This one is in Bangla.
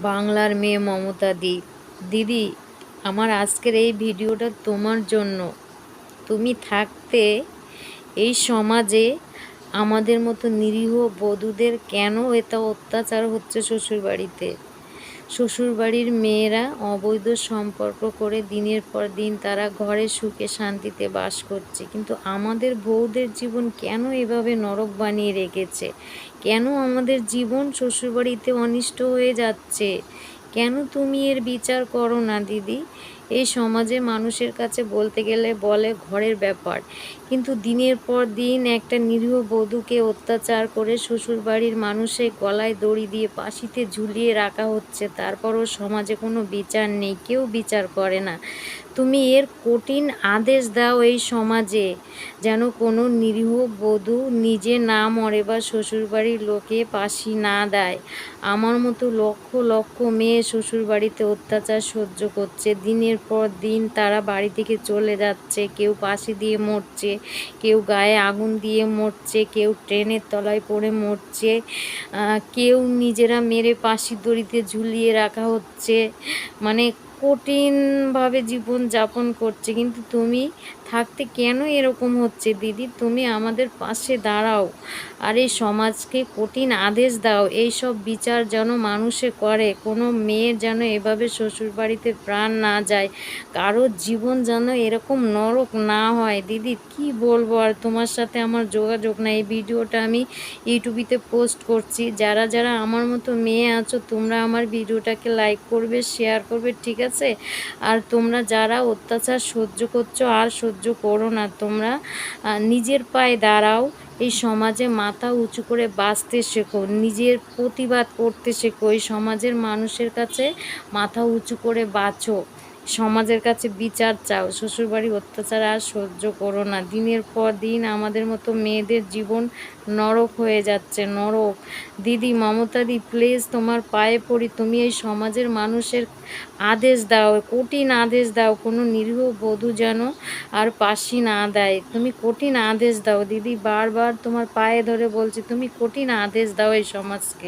বাংলার মেয়ে মমতা দিদি, আমার আজকের এই ভিডিওটা তোমার জন্য। তুমি থাকতে এই সমাজে আমাদের মতো নিরীহ বধূদের কেন এত অত্যাচার হচ্ছে শ্বশুরবাড়িতে? শ্বশুরবাড়ির মেয়েরা অবৈধ সম্পর্ক করে দিনের পর দিন তারা ঘরে সুখে শান্তিতে বাস করছে, কিন্তু আমাদের বউদের জীবন কেন এভাবে নরক বানিয়ে রেখেছে? কেন আমাদের জীবন শ্বশুরবাড়িতে অনিষ্ট হয়ে যাচ্ছে? কেন তুমি এর বিচার করো না দিদি? এই সমাজে মানুষের কাছে বলতে গেলে বলে ঘরের ব্যাপার, কিন্তু দিনের পর দিন একটা নিরীহ বধূকে অত্যাচার করে শ্বশুরবাড়ির মানুষের গলায় দড়ি দিয়ে ফাঁসিতে ঝুলিয়ে রাখা হচ্ছে, তারপরও সমাজে কোনো বিচার নেই, কেউ বিচার করে না। তুমি এর কঠিন আদেশ দাও এই সমাজে, যেন কোনো নিরীহ বধূ নিজে না মরে বা শ্বশুরবাড়ির লোকে ফাঁসি না দেয়। আমার মতো লক্ষ লক্ষ মেয়ে শ্বশুরবাড়িতে অত্যাচার সহ্য করছে, দিনের পর দিন তারা বাড়ি থেকে চলে যাচ্ছে, কেউ ফাঁসি দিয়ে মরছে, কেউ গায়ে আগুন দিয়ে মরছে, কেউ ট্রেনের তলায় পড়ে মরছে, কেউ নিজেরা মেরে ফাঁসির দড়িতে ঝুলিয়ে রাখা হচ্ছে। মানে কঠিনভাবে জীবন যাপন করছে, কিন্তু তুমি থাকতে কেন এরকম হচ্ছে দিদি? তুমি আমাদের পাশে দাঁড়াও আর এই সমাজকে কঠিন আদেশ দাও, এই সব বিচার যেন মানুষে করে, কোনো মেয়ের যেন এভাবে শ্বশুরবাড়িতে প্রাণ না যায়, কারো জীবন যেন এরকম নরক না হয়। দিদি কি বলবো আর, তোমার সাথে আমার যোগাযোগ নাই। এই ভিডিওটা আমি ইউটিউবেতে পোস্ট করছি, যারা যারা আমার মতো মেয়ে আছো তোমরা আমার ভিডিওটাকে লাইক করবে, শেয়ার করবে, ঠিক আছে? আর তোমরা যারা অত্যাচার সহ্য করছো আর সহ্য করো না, তোমরা নিজের পায়ে দাঁড়াও, এই সমাজে মাথা উঁচু করে বাঁচতে শেখো, নিজের প্রতিবাদ করতে শেখো, এই সমাজের মানুষের কাছে মাথা উঁচু করে বাঁচো, সমাজের কাছে বিচার চাও, শ্বশুরবাড়ির অত্যাচার আর সহ্য করো না। দিনের পর দিন আমাদের মতো মেয়েদের জীবন নরক হয়ে যাচ্ছে, নরক। দিদি মমতা প্লিজ তোমার পায়ে পড়ি, তুমি এই সমাজের মানুষের আদেশ দাও, কঠিন আদেশ দাও, কোনো নিরীহ বধূ যেন আর ফাঁসি না দেয়। তুমি কঠিন আদেশ দাও দিদি, বারবার তোমার পায়ে ধরে বলছি, তুমি কঠিন আদেশ দাও এই সমাজকে।